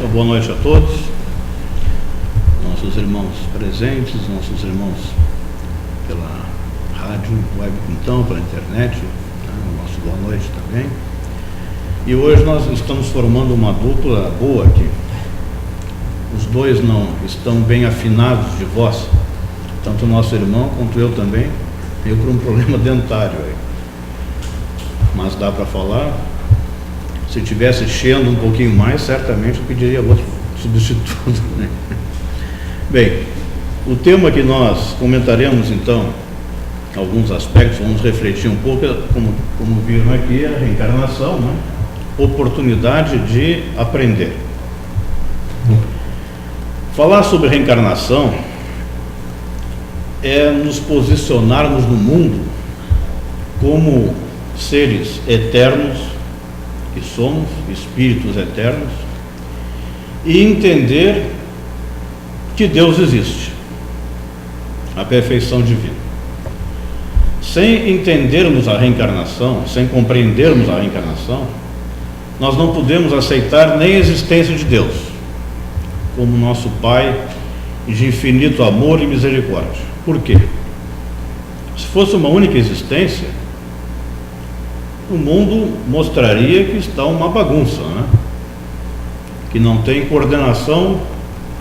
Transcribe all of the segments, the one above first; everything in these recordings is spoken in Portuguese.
boa noite a todos, nossos irmãos presentes, nossos irmãos pela rádio, web, então, pela internet, nosso boa noite também. E hoje nós estamos formando uma dupla boa aqui. Os dois não estão bem afinados de voz, tanto o nosso irmão quanto eu também, veio por um problema dentário aí. Mas dá para falar. Se tivesse cheando um pouquinho mais, certamente eu pediria outro substituto, né? Bem, o tema que nós comentaremos então, alguns aspectos, vamos refletir um pouco, como viram aqui, a reencarnação, né? Oportunidade de aprender. Falar sobre reencarnação é nos posicionarmos no mundo como seres eternos, que somos espíritos eternos, e entender que Deus existe, a perfeição divina. Sem entendermos a reencarnação, sem compreendermos a reencarnação, nós não podemos aceitar nem a existência de Deus como nosso Pai de infinito amor e misericórdia. Por quê? Se fosse uma única existência, o mundo mostraria que está uma bagunça, né? Que não tem coordenação,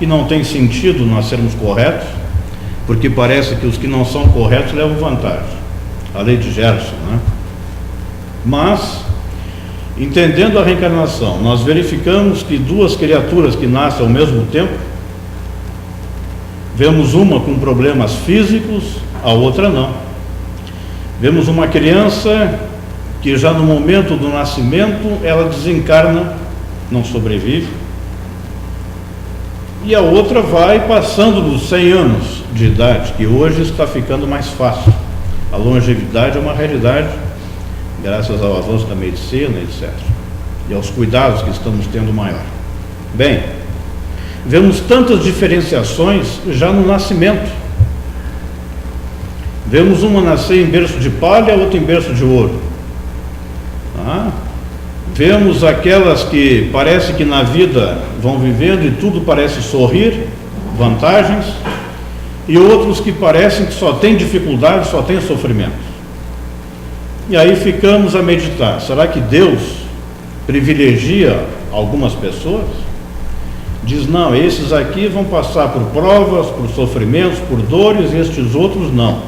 que não tem sentido nós sermos corretos, porque parece que os que não são corretos levam vantagem. A lei de Gerson, né? Mas, entendendo a reencarnação, nós verificamos que duas criaturas que nascem ao mesmo tempo, vemos uma com problemas físicos, a outra não. Vemos uma criança que já no momento do nascimento ela desencarna, não sobrevive, e a outra vai passando dos 100 anos de idade, que hoje está ficando mais fácil. A longevidade é uma realidade, graças ao avanço da medicina, etc. E aos cuidados que estamos tendo maior. Bem, vemos tantas diferenciações já no nascimento. Vemos uma nascer em berço de palha, outra em berço de ouro. Vemos aquelas que parece que na vida vão vivendo e tudo parece sorrir, vantagens, e outros que parecem que só tem dificuldade, só tem sofrimento. E aí ficamos a meditar, será que Deus privilegia algumas pessoas? Diz, não, esses aqui vão passar por provas, por sofrimentos, por dores, e estes outros não.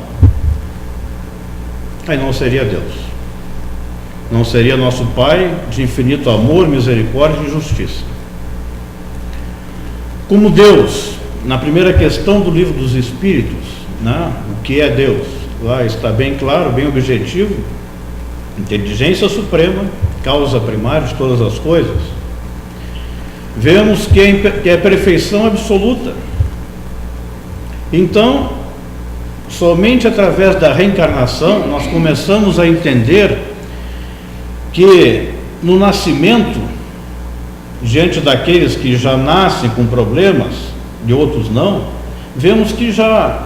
Aí não seria Deus. Não seria nosso Pai de infinito amor, misericórdia e justiça. Como Deus, na primeira questão do Livro dos Espíritos, né, o que é Deus? Lá está bem claro, bem objetivo: inteligência suprema, causa primária de todas as coisas. Vemos que é perfeição absoluta. Então, somente através da reencarnação nós começamos a entender que no nascimento, diante daqueles que já nascem com problemas e outros não, vemos que já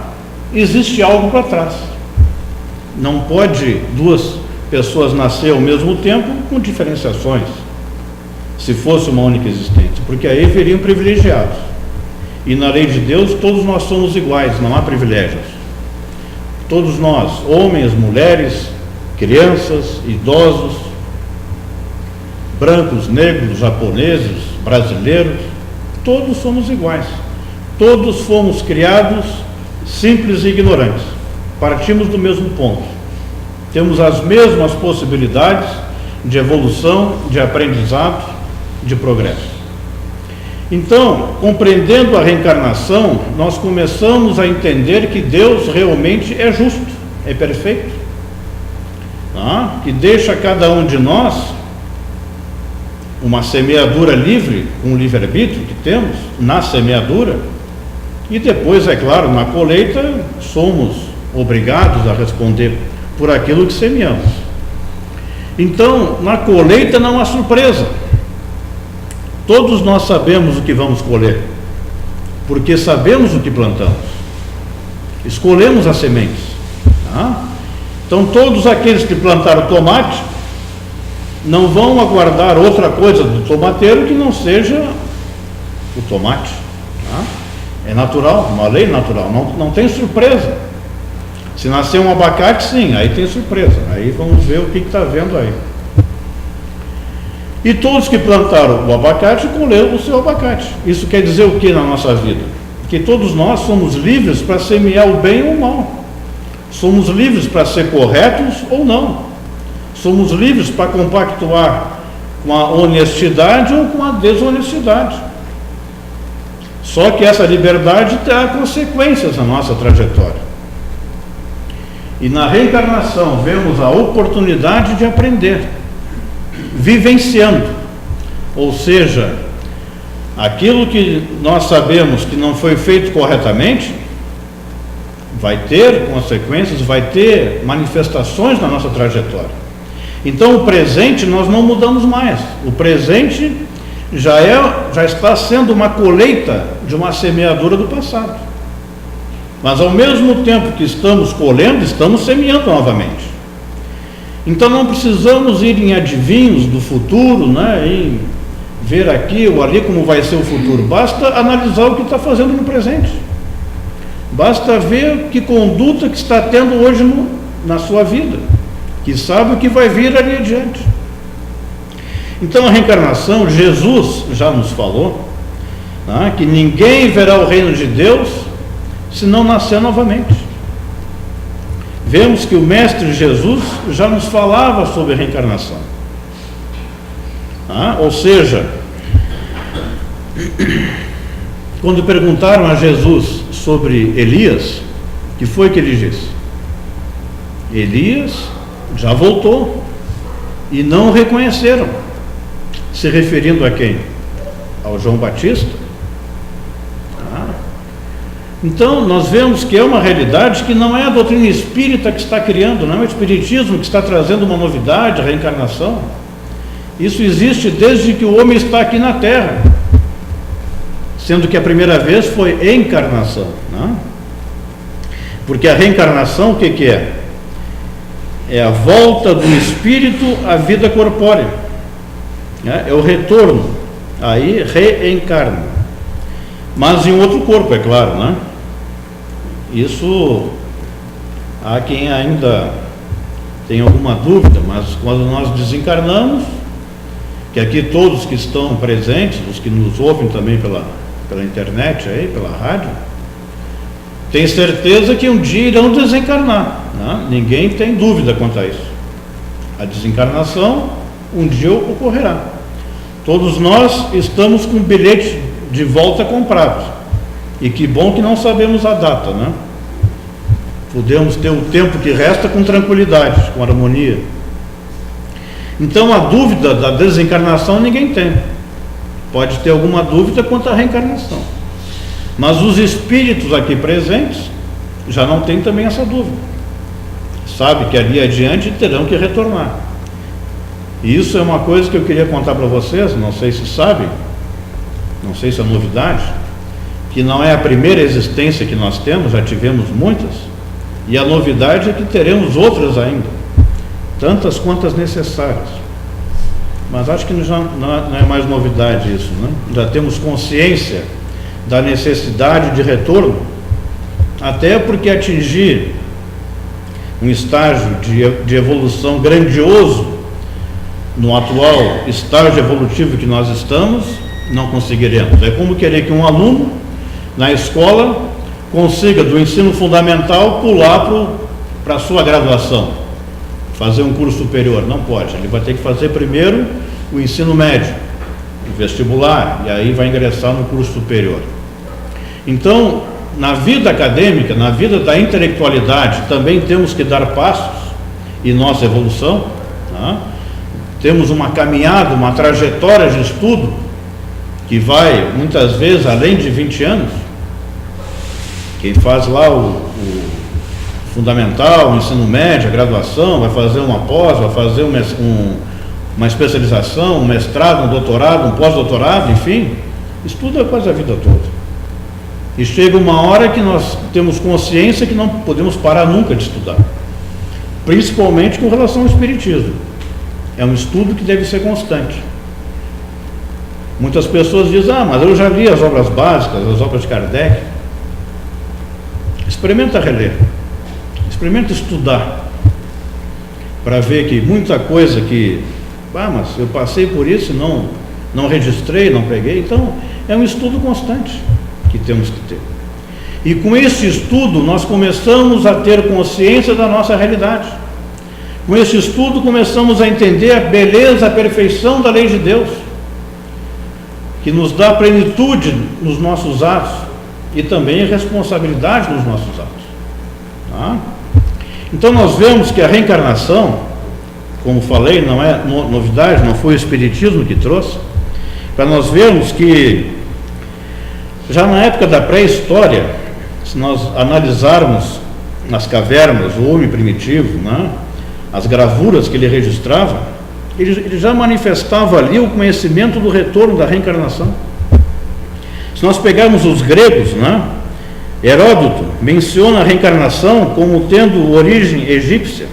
existe algo para trás. Não pode duas pessoas nascer ao mesmo tempo com diferenciações, se fosse uma única existência, porque aí veriam privilegiados. E na lei de Deus todos nós somos iguais, não há privilégios. Todos nós, homens, mulheres, crianças, idosos, brancos, negros, japoneses, brasileiros, todos somos iguais. Todos fomos criados simples e ignorantes. Partimos do mesmo ponto. Temos as mesmas possibilidades de evolução, de aprendizado, de progresso. Então, compreendendo a reencarnação, nós começamos a entender que Deus realmente é justo, é perfeito, que deixa a cada um de nós uma semeadura livre, um livre-arbítrio que temos na semeadura, e depois, é claro, na colheita, somos obrigados a responder por aquilo que semeamos. Então, na colheita não há surpresa. Todos nós sabemos o que vamos colher, porque sabemos o que plantamos. Escolhemos as sementes. Então, todos aqueles que plantaram tomate não vão aguardar outra coisa do tomateiro que não seja o tomate. Tá? É natural, uma lei natural, não tem surpresa. Se nascer um abacate, sim, aí tem surpresa. Aí vamos ver o que está vendo aí. E todos que plantaram o abacate, colheram o seu abacate. Isso quer dizer o que na nossa vida? Que todos nós somos livres para semear o bem ou o mal. Somos livres para ser corretos ou não. Somos livres para compactuar com a honestidade ou com a desonestidade. Só que essa liberdade terá consequências na nossa trajetória. E na reencarnação vemos a oportunidade de aprender, vivenciando. Ou seja, aquilo que nós sabemos que não foi feito corretamente, vai ter consequências, vai ter manifestações na nossa trajetória. Então o presente nós não mudamos mais. O presente já está sendo uma colheita de uma semeadura do passado. Mas ao mesmo tempo que estamos colhendo, estamos semeando novamente. Então não precisamos ir em adivinhos do futuro, né, em ver aqui ou ali como vai ser o futuro. Basta analisar o que está fazendo no presente. Basta ver que conduta que está tendo hoje na sua vida, que sabe o que vai vir ali adiante. Então a reencarnação, Jesus já nos falou, né, que ninguém verá o reino de Deus se não nascer novamente. Vemos que o Mestre Jesus já nos falava sobre a reencarnação. Ou seja, quando perguntaram a Jesus sobre Elias, o que foi que ele disse? Elias já voltou e não o reconheceram. Se referindo a quem? Ao João Batista. Então, nós vemos que é uma realidade que não é a doutrina espírita que está criando, não é o espiritismo que está trazendo uma novidade, a reencarnação. Isso existe desde que o homem está aqui na Terra, sendo que a primeira vez foi encarnação, né? Porque a reencarnação, o que é? É a volta do espírito à vida corpórea, né? É o retorno, aí reencarna, mas em outro corpo, é claro, né? Isso, há quem ainda tem alguma dúvida, mas quando nós desencarnamos, que aqui todos que estão presentes, os que nos ouvem também pela internet, aí, pela rádio, tem certeza que um dia irão desencarnar, né? Ninguém tem dúvida quanto a isso. A desencarnação um dia ocorrerá. Todos nós estamos com o bilhete de volta comprado. E que bom que não sabemos a data, né? Podemos ter o tempo que resta com tranquilidade, com harmonia. Então a dúvida da desencarnação ninguém tem. Pode ter alguma dúvida quanto à reencarnação. Mas os espíritos aqui presentes já não têm também essa dúvida. Sabe que ali adiante terão que retornar. E isso é uma coisa que eu queria contar para vocês, não sei se sabem, não sei se é novidade, que não é a primeira existência que nós temos, já tivemos muitas, e a novidade é que teremos outras ainda, tantas quantas necessárias. Mas acho que já não é mais novidade isso, né? Já temos consciência da necessidade de retorno, até porque atingir um estágio de evolução grandioso no atual estágio evolutivo que nós estamos, não conseguiremos. É como querer que um aluno na escola consiga do ensino fundamental pular para a sua graduação, fazer um curso superior. Não pode, ele vai ter que fazer primeiro o ensino médio, o vestibular, e aí vai ingressar no curso superior. Então, na vida acadêmica, na vida da intelectualidade, também temos que dar passos em nossa evolução, tá? Temos uma caminhada, uma trajetória de estudo que vai muitas vezes além de 20 anos. Quem faz lá o fundamental, o ensino médio, a graduação, vai fazer uma pós, vai fazer uma especialização, um mestrado, um doutorado, um pós-doutorado, enfim, estuda quase a vida toda. E chega uma hora que nós temos consciência que não podemos parar nunca de estudar, principalmente com relação ao espiritismo. É um estudo que deve ser constante. Muitas pessoas dizem, mas eu já li as obras básicas, as obras de Kardec. Experimenta reler, experimenta estudar, para ver que muita coisa que, mas eu passei por isso e não registrei, não peguei. Então, é um estudo constante que temos que ter. E com esse estudo, nós começamos a ter consciência da nossa realidade. Com esse estudo, começamos a entender a beleza, a perfeição da lei de Deus, que nos dá plenitude nos nossos atos e também responsabilidade nos nossos atos. Tá? Então nós vemos que a reencarnação, como falei, não é novidade, não foi o Espiritismo que trouxe, para nós vermos que já na época da pré-história, se nós analisarmos nas cavernas o homem primitivo, né, as gravuras que ele registrava, ele já manifestava ali o conhecimento do retorno da reencarnação. Se nós pegarmos os gregos, né, Heródoto menciona a reencarnação como tendo origem egípcia.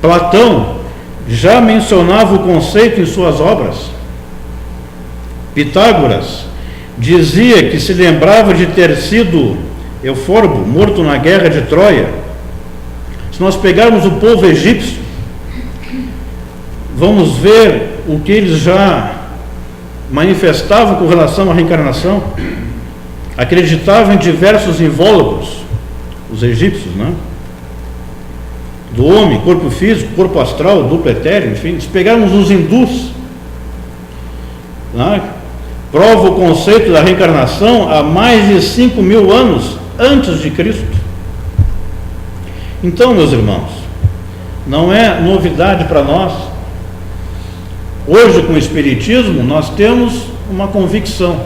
Platão já mencionava o conceito em suas obras. Pitágoras dizia que se lembrava de ter sido Euforbo, morto na guerra de Troia. Se nós pegarmos o povo egípcio, vamos ver o que eles já manifestavam com relação à reencarnação. Acreditavam em diversos invólucros, os egípcios, né? Do homem, corpo físico, corpo astral, duplo etéreo, enfim. Se pegarmos os hindus, né, prova o conceito da reencarnação há mais de 5.000 anos antes de Cristo. Então, meus irmãos, não é novidade para nós. Hoje, com o Espiritismo, nós temos uma convicção,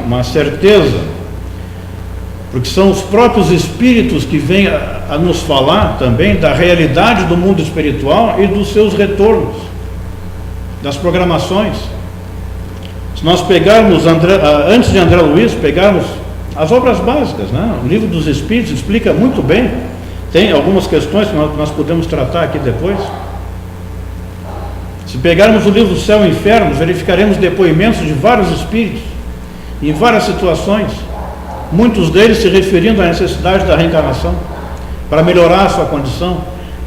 uma certeza, porque são os próprios Espíritos que vêm a nos falar também da realidade do mundo espiritual e dos seus retornos, das programações. Se nós pegarmos, antes de André Luiz, pegarmos as obras básicas, né? O Livro dos Espíritos explica muito bem, tem algumas questões que nós podemos tratar aqui depois. Se pegarmos o livro do Céu e Inferno, verificaremos depoimentos de vários espíritos, em várias situações, muitos deles se referindo à necessidade da reencarnação, para melhorar a sua condição,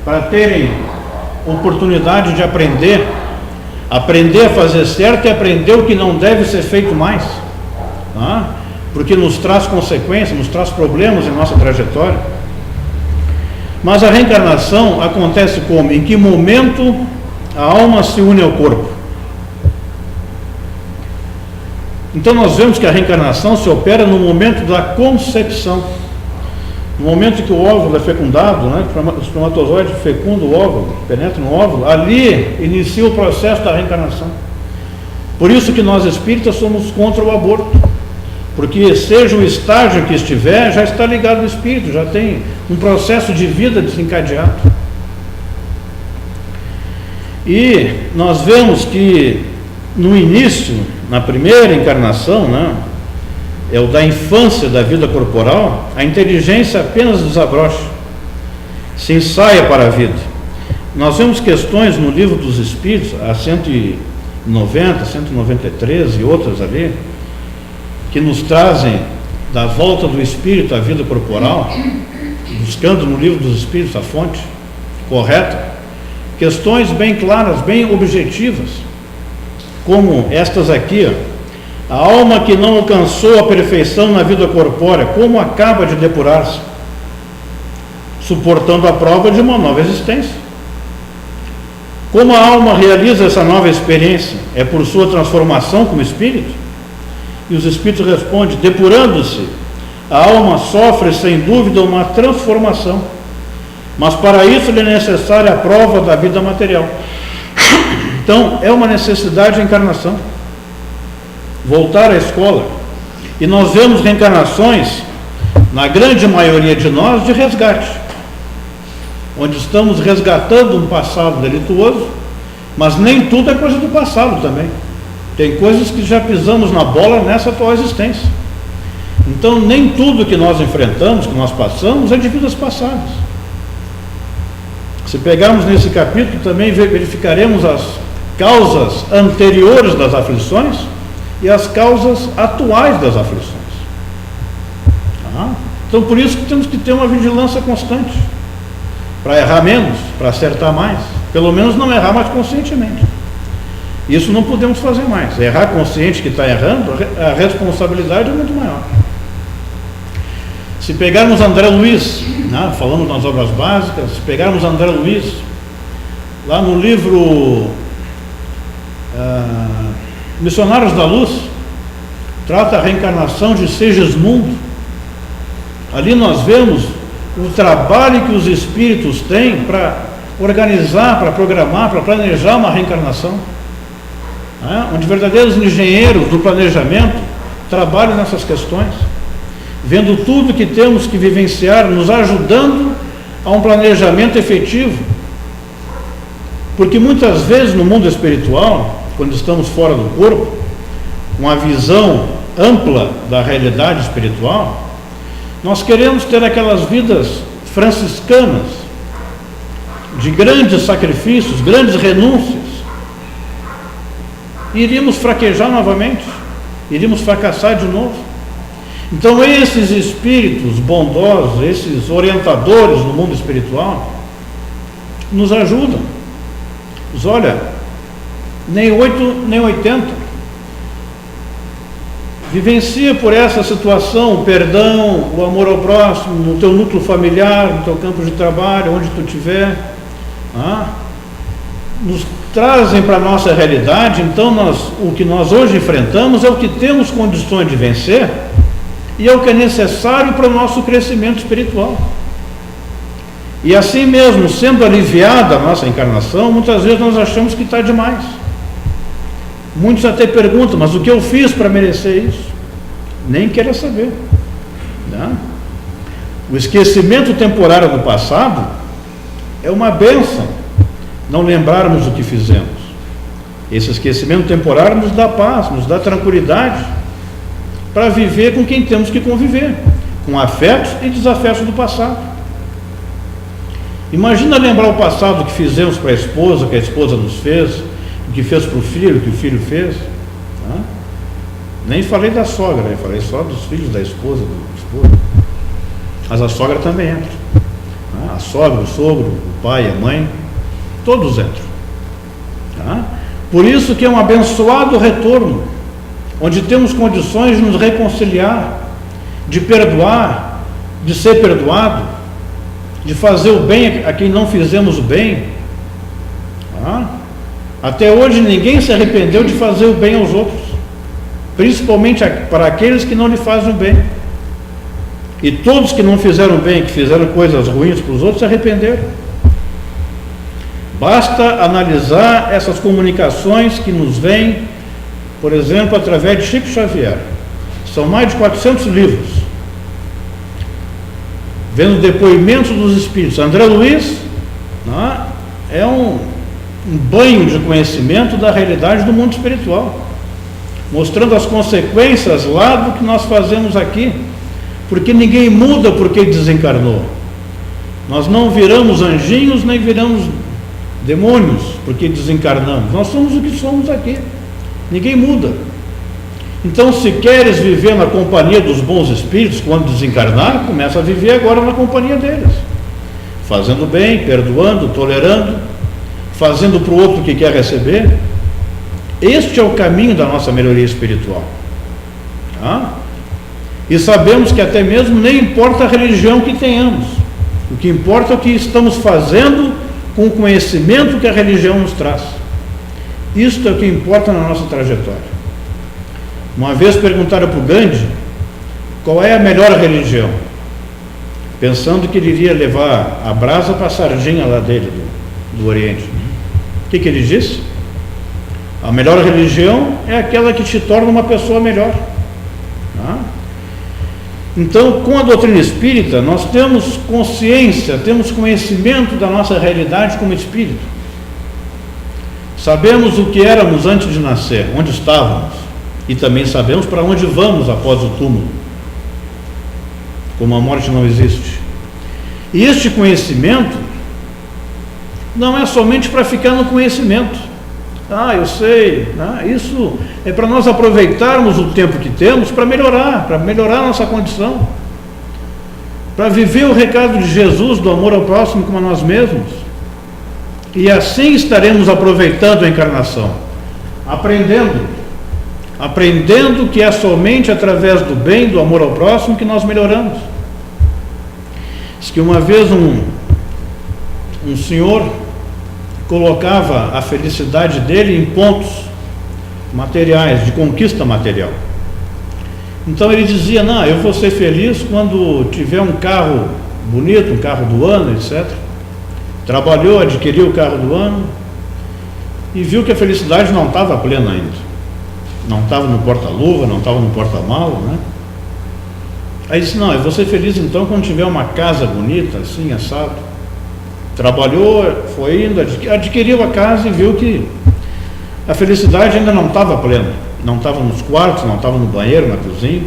para terem oportunidade de aprender a fazer certo e aprender o que não deve ser feito mais, porque nos traz consequências, nos traz problemas em nossa trajetória. Mas a reencarnação acontece como? Em que momento a alma se une ao corpo? Então nós vemos que a reencarnação se opera no momento da concepção, no momento em que o óvulo é fecundado, né? O espermatozoide fecunda o óvulo, penetra no óvulo, ali inicia o processo da reencarnação. Por isso que nós espíritas somos contra o aborto, porque seja o estágio que estiver, já está ligado ao espírito, já tem um processo de vida desencadeado. E nós vemos que no início, na primeira encarnação, né, é o da infância da vida corporal, a inteligência apenas desabrocha, se ensaia para a vida. Nós vemos questões no Livro dos Espíritos, a 190, 193 e outras ali, que nos trazem da volta do espírito à vida corporal, buscando no Livro dos Espíritos a fonte correta, questões bem claras, bem objetivas, como estas aqui, a alma que não alcançou a perfeição na vida corpórea, como acaba de depurar-se, suportando a prova de uma nova existência. Como a alma realiza essa nova experiência? É por sua transformação como espírito? E os espíritos respondem: depurando-se, a alma sofre sem dúvida uma transformação, mas para isso lhe é necessária a prova da vida material. Então é uma necessidade a encarnação, voltar à escola. E nós vemos reencarnações, na grande maioria de nós, de resgate, onde estamos resgatando um passado delituoso, mas nem tudo é coisa do passado também. Tem coisas que já pisamos na bola nessa atual existência. Então nem tudo que nós enfrentamos, que nós passamos, é de vidas passadas. Se pegarmos nesse capítulo, também verificaremos causas anteriores das aflições e as causas atuais das aflições. Então, por isso que temos que ter uma vigilância constante, para errar menos, para acertar mais, pelo menos não errar mais conscientemente. Isso não podemos fazer mais. Errar consciente que está errando, a responsabilidade é muito maior. Se pegarmos André Luiz, falando nas obras básicas, se pegarmos André Luiz, lá no livro Missionários da Luz, trata a reencarnação de Segismundo. Ali nós vemos o trabalho que os espíritos têm para organizar, para programar, para planejar uma reencarnação, onde verdadeiros engenheiros do planejamento trabalham nessas questões, vendo tudo que temos que vivenciar, nos ajudando a um planejamento efetivo. Porque muitas vezes no mundo espiritual, quando estamos fora do corpo, uma visão ampla da realidade espiritual, nós queremos ter aquelas vidas franciscanas, de grandes sacrifícios, grandes renúncias. E iríamos fraquejar novamente, iríamos fracassar de novo. Então esses espíritos bondosos, esses orientadores no mundo espiritual, nos ajudam. Mas olha, nem 8, nem 80. Vivencia por essa situação o perdão, o amor ao próximo, no teu núcleo familiar, no teu campo de trabalho, onde tu estiver. Nos trazem para a nossa realidade. Então o que nós hoje enfrentamos é o que temos condições de vencer e é o que é necessário para o nosso crescimento espiritual. E assim mesmo, sendo aliviada a nossa encarnação, muitas vezes nós achamos que está demais. Muitos até perguntam, mas o que eu fiz para merecer isso? Nem querem saber. O esquecimento temporário do passado é uma bênção, não lembrarmos o que fizemos. Esse esquecimento temporário nos dá paz, nos dá tranquilidade para viver com quem temos que conviver, com afetos e desafetos do passado. Imagina lembrar o passado que fizemos para a esposa, que a esposa nos fez, o que fez para o filho, que o filho fez. Nem falei da sogra, falei só dos filhos da esposa, do esposo. Mas a sogra também entra. A sogra, o sogro, o pai, a mãe, todos entram. Por isso que é um abençoado retorno, onde temos condições de nos reconciliar, de perdoar, de ser perdoado, de fazer o bem a quem não fizemos o bem. Até hoje ninguém se arrependeu de fazer o bem aos outros, principalmente para aqueles que não lhe fazem o bem. E todos que não fizeram bem, que fizeram coisas ruins para os outros, se arrependeram. Basta analisar essas comunicações que nos vêm, por exemplo, através de Chico Xavier. São mais de 400 livros, vendo depoimentos dos espíritos. André Luiz é um banho de conhecimento da realidade do mundo espiritual, mostrando as consequências lá do que nós fazemos aqui, porque ninguém muda porque desencarnou. Nós não viramos anjinhos, nem viramos demônios porque desencarnamos. Nós somos o que somos aqui, ninguém muda. Então, se queres viver na companhia dos bons espíritos, quando desencarnar, começa a viver agora na companhia deles, fazendo bem, perdoando, tolerando, fazendo para o outro o que quer receber. Este é o caminho da nossa melhoria espiritual. E sabemos que até mesmo nem importa a religião que tenhamos, o que importa é o que estamos fazendo com o conhecimento que a religião nos traz. Isto é o que importa na nossa trajetória. Uma vez perguntaram para o Gandhi qual é a melhor religião, pensando que ele iria levar a brasa para a sardinha lá dele, do Oriente. O que ele disse? A melhor religião é aquela que te torna uma pessoa melhor. Então, com a doutrina espírita, nós temos consciência, temos conhecimento da nossa realidade como espírito. Sabemos o que éramos antes de nascer, onde estávamos, e também sabemos para onde vamos após o túmulo, como a morte não existe. E este conhecimento não é somente para ficar no conhecimento, Eu sei. Isso é para nós aproveitarmos o tempo que temos para melhorar a nossa condição, para viver o recado de Jesus do amor ao próximo como a nós mesmos. E assim estaremos aproveitando a encarnação, aprendendo que é somente através do bem, do amor ao próximo, que nós melhoramos. Diz que uma vez um senhor colocava a felicidade dele em pontos materiais, de conquista material. Então ele dizia: eu vou ser feliz quando tiver um carro bonito, um carro do ano, etc. Trabalhou, adquiriu o carro do ano e viu que a felicidade não estava plena ainda. Não estava no porta-luva, não estava no porta-mala, né? Aí disse: eu vou ser feliz então quando tiver uma casa bonita, assim, assado. Trabalhou, foi indo, adquiriu a casa e viu que a felicidade ainda não estava plena. Não estava nos quartos, não estava no banheiro, na cozinha.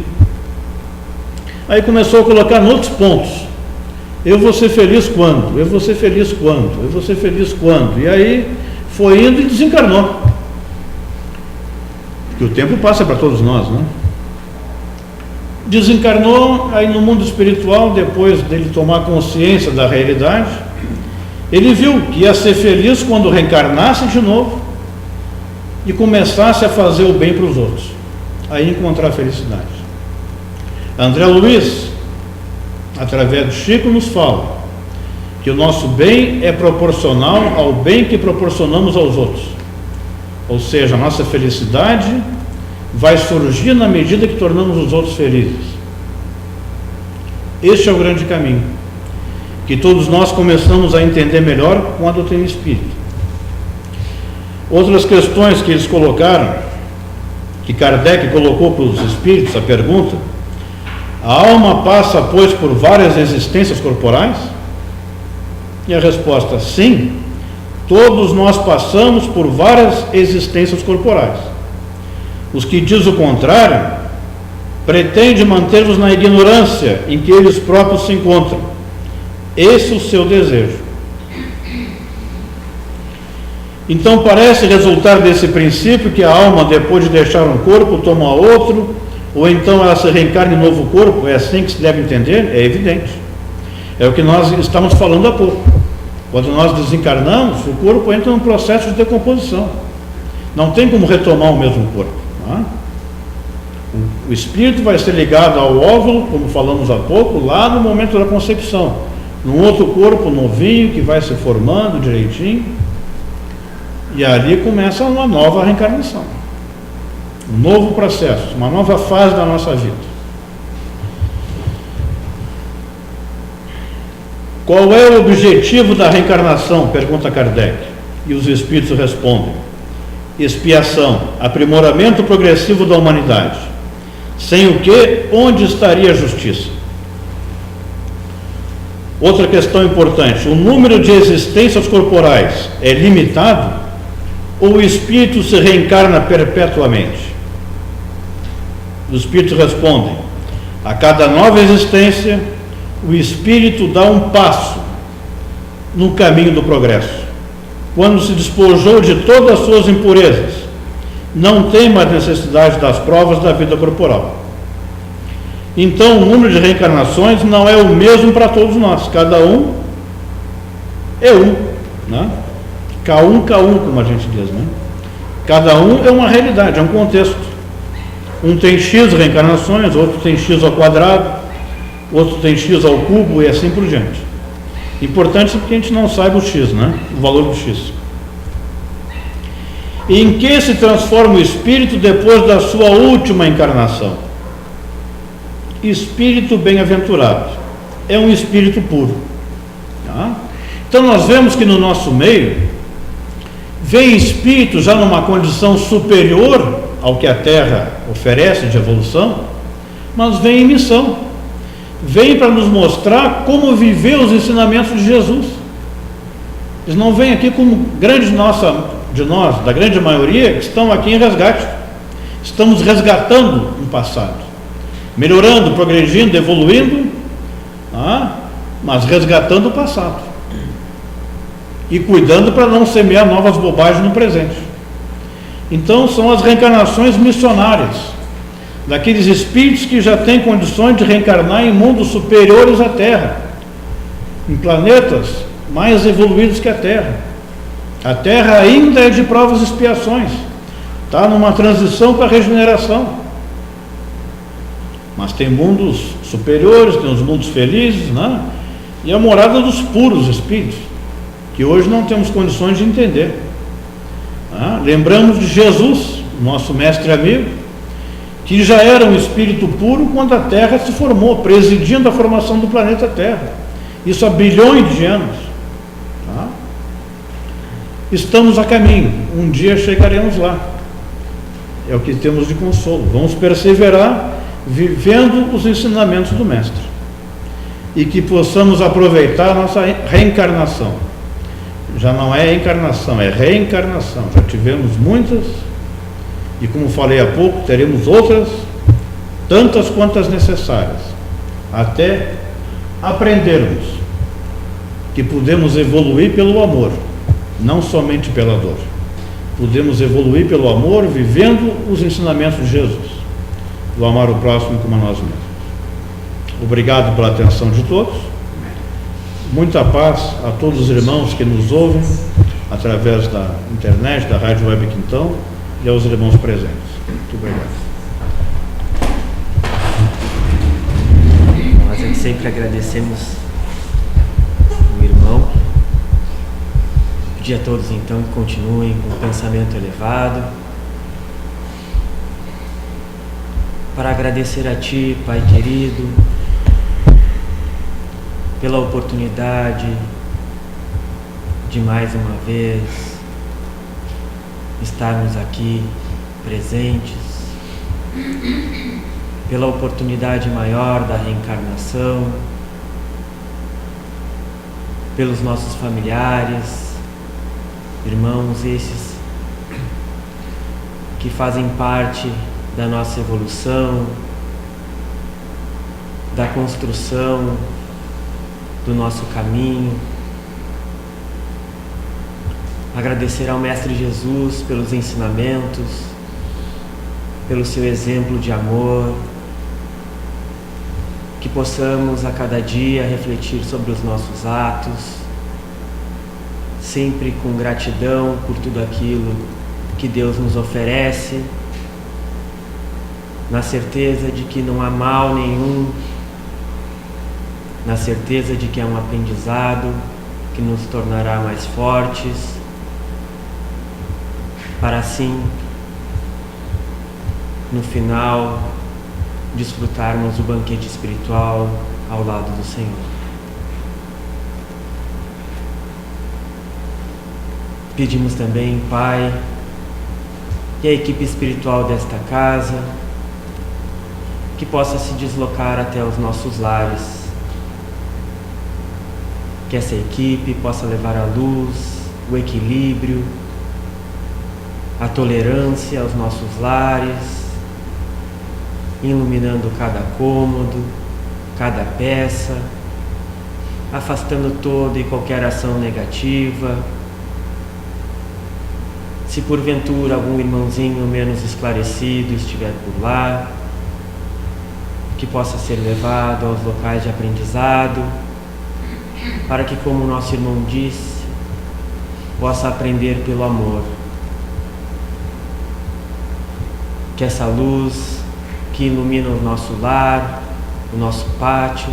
Aí começou a colocar em outros pontos: eu vou ser feliz quando? Eu vou ser feliz quando? Eu vou ser feliz quando? E aí foi indo e desencarnou. Porque o tempo passa para todos nós, né? Desencarnou. Aí no mundo espiritual, depois dele tomar consciência da realidade, ele viu que ia ser feliz quando reencarnasse de novo e começasse a fazer o bem para os outros, aí encontrar a felicidade. André Luiz, através do Chico, nos fala que o nosso bem é proporcional ao bem que proporcionamos aos outros. Ou seja, a nossa felicidade vai surgir na medida que tornamos os outros felizes. Este é o grande caminho, que todos nós começamos a entender melhor com a doutrina espírita. Outras questões que eles colocaram, que Kardec colocou para os espíritos, a pergunta: a alma passa, pois, por várias existências corporais? E a resposta: sim, todos nós passamos por várias existências corporais. Os que diz o contrário pretendem manter-nos na ignorância em que eles próprios se encontram. Esse é o seu desejo. Então parece resultar desse princípio que a alma, depois de deixar um corpo, toma outro, ou então ela se reencarna em novo corpo. É assim que se deve entender? É evidente. É o que nós estamos falando há pouco. Quando nós desencarnamos, o corpo entra num processo de decomposição. Não tem como retomar o mesmo corpo. Não é? O espírito vai ser ligado ao óvulo, como falamos há pouco, lá no momento da concepção. Num outro corpo novinho que vai se formando direitinho. E ali começa uma nova reencarnação. Um novo processo, uma nova fase da nossa vida. Qual é o objetivo da reencarnação? Pergunta Kardec. E os espíritos respondem: expiação, aprimoramento progressivo da humanidade. Sem o que, onde estaria a justiça? Outra questão importante: o número de existências corporais é limitado ou o espírito se reencarna perpetuamente? Os espíritos respondem: a cada nova existência, o espírito dá um passo no caminho do progresso. Quando se despojou de todas as suas impurezas, não tem mais necessidade das provas da vida corporal. Então o número de reencarnações não é o mesmo para todos nós. Cada um é um, né? K1, como a gente diz, né? Cada um é uma realidade, é um contexto. Um tem X reencarnações, outro tem X ao quadrado, outro tem X ao cubo e assim por diante. Importante é que a gente não saiba o X, né? O valor do X. E em que se transforma o espírito depois da sua última encarnação? Espírito bem-aventurado. É um espírito puro. Tá? Então nós vemos que no nosso meio vem espírito já numa condição superior ao que a Terra oferece de evolução, mas vem em missão. Vem para nos mostrar como viver os ensinamentos de Jesus. Eles não vêm aqui como grande de nós, da grande maioria, que estão aqui em resgate. Estamos resgatando um passado, melhorando, progredindo, evoluindo, mas resgatando o passado e cuidando para não semear novas bobagens no presente. Então são as reencarnações missionárias, daqueles espíritos que já têm condições de reencarnar em mundos superiores à Terra, em planetas mais evoluídos que a Terra. A Terra ainda é de provas e expiações, está numa transição para a regeneração, mas tem mundos superiores, tem os mundos felizes, né? E a morada dos puros espíritos, que hoje não temos condições de entender. Lembramos de Jesus, nosso mestre amigo, que já era um espírito puro quando a Terra se formou, presidindo a formação do planeta Terra, isso há bilhões de anos. Estamos a caminho, um dia chegaremos lá, é o que temos de consolo. Vamos perseverar vivendo os ensinamentos do mestre, e que possamos aproveitar a nossa reencarnação. Já não é encarnação, é reencarnação. Já tivemos muitas, e como falei há pouco, teremos outras, tantas quantas necessárias, até aprendermos que podemos evoluir pelo amor, não somente pela dor. Podemos evoluir pelo amor, vivendo os ensinamentos de Jesus, do amar o próximo como a nós mesmos. Obrigado pela atenção de todos. Muita paz a todos os irmãos que nos ouvem através da internet, da Rádio Web Quintão, e aos irmãos presentes. Muito obrigado. Nós aqui sempre agradecemos o irmão. Pedir a todos então que continuem com o pensamento elevado, para agradecer a Ti, Pai querido, pela oportunidade de mais uma vez estarmos aqui presentes, pela oportunidade maior da reencarnação, pelos nossos familiares, irmãos esses que fazem parte da nossa evolução, da construção do nosso caminho. Agradecer ao Mestre Jesus pelos ensinamentos, pelo seu exemplo de amor, que possamos a cada dia refletir sobre os nossos atos, sempre com gratidão por tudo aquilo que Deus nos oferece, na certeza de que não há mal nenhum, na certeza de que é um aprendizado que nos tornará mais fortes, para assim, no final, desfrutarmos do banquete espiritual ao lado do Senhor. Pedimos também, Pai, que a equipe espiritual desta casa, que possa se deslocar até os nossos lares, que essa equipe possa levar a luz, o equilíbrio, a tolerância aos nossos lares, iluminando cada cômodo, cada peça, afastando toda e qualquer ação negativa. Se porventura algum irmãozinho menos esclarecido estiver por lá, que possa ser levado aos locais de aprendizado, para que, como o nosso irmão disse, possa aprender pelo amor. Que essa luz que ilumina o nosso lar, o nosso pátio,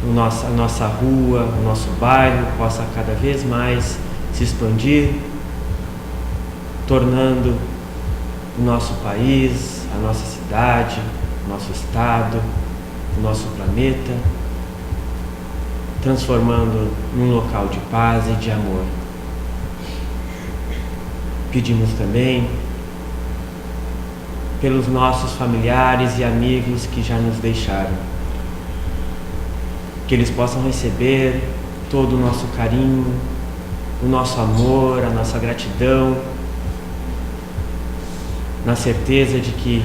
a nossa rua, o nosso bairro, possa cada vez mais se expandir, tornando o nosso país, a nossa cidade, o nosso estado, o nosso planeta, transformando num local de paz e de amor. Pedimos também pelos nossos familiares e amigos que já nos deixaram, que eles possam receber todo o nosso carinho, o nosso amor, a nossa gratidão, na certeza de que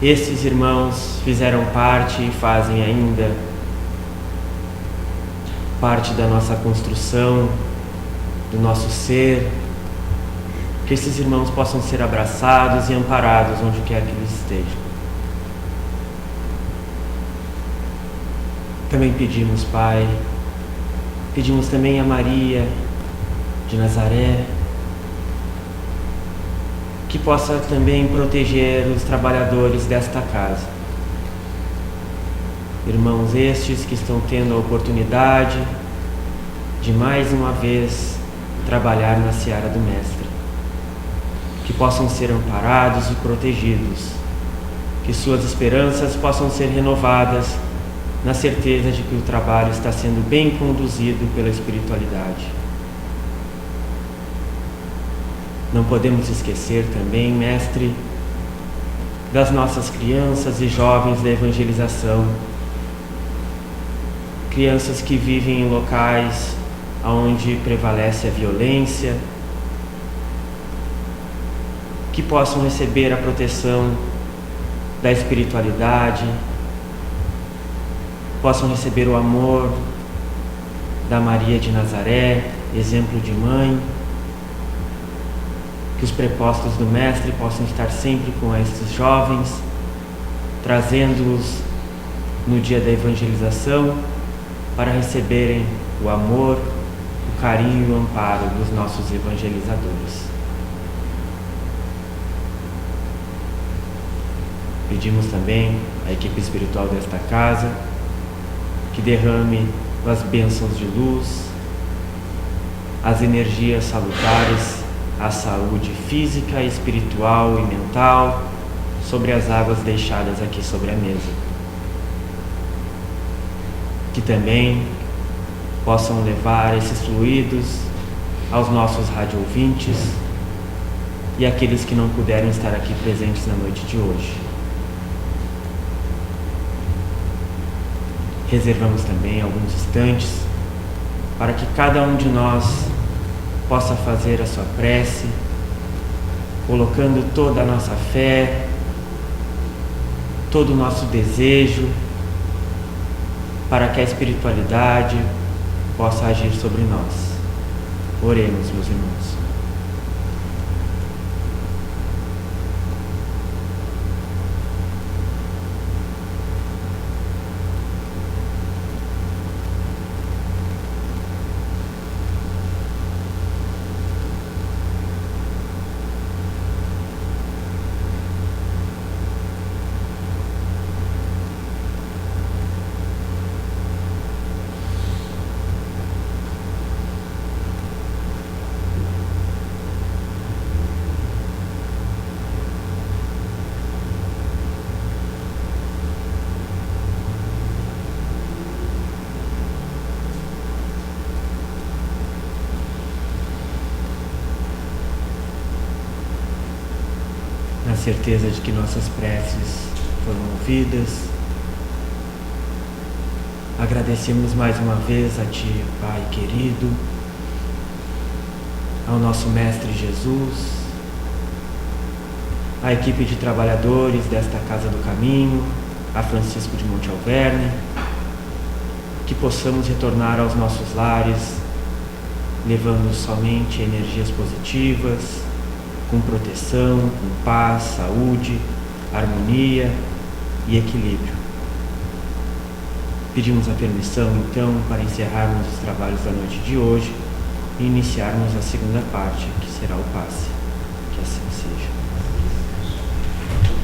esses irmãos fizeram parte e fazem ainda parte da nossa construção do nosso ser, que esses irmãos possam ser abraçados e amparados onde quer que eles estejam. Também pedimos, Pai, pedimos também a Maria de Nazaré, que possa também proteger os trabalhadores desta casa. Irmãos estes que estão tendo a oportunidade de mais uma vez trabalhar na seara do Mestre. Que possam ser amparados e protegidos, que suas esperanças possam ser renovadas na certeza de que o trabalho está sendo bem conduzido pela espiritualidade. Não podemos esquecer também, Mestre, das nossas crianças e jovens da evangelização, crianças que vivem em locais onde prevalece a violência, que possam receber a proteção da espiritualidade, possam receber o amor da Maria de Nazaré, exemplo de mãe, que os prepostos do Mestre possam estar sempre com estes jovens, trazendo-os no dia da evangelização para receberem o amor, o carinho e o amparo dos nossos evangelizadores. Pedimos também à equipe espiritual desta casa que derrame as bênçãos de luz, as energias salutares, a saúde física, espiritual e mental sobre as águas deixadas aqui sobre a mesa. Que também possam levar esses fluidos aos nossos radioouvintes e àqueles que não puderam estar aqui presentes na noite de hoje. Reservamos também alguns instantes para que cada um de nós possa fazer a sua prece, colocando toda a nossa fé, todo o nosso desejo, para que a espiritualidade possa agir sobre nós. Oremos, meus irmãos. Na certeza de que nossas preces foram ouvidas, agradecemos mais uma vez a Ti, Pai querido, ao nosso Mestre Jesus, à equipe de trabalhadores desta Casa do Caminho, a Francisco de Monte Alverne, que possamos retornar aos nossos lares, levando somente energias positivas, com proteção, com paz, saúde, harmonia e equilíbrio. Pedimos a permissão, então, para encerrarmos os trabalhos da noite de hoje e iniciarmos a segunda parte, que será o passe. Que assim seja.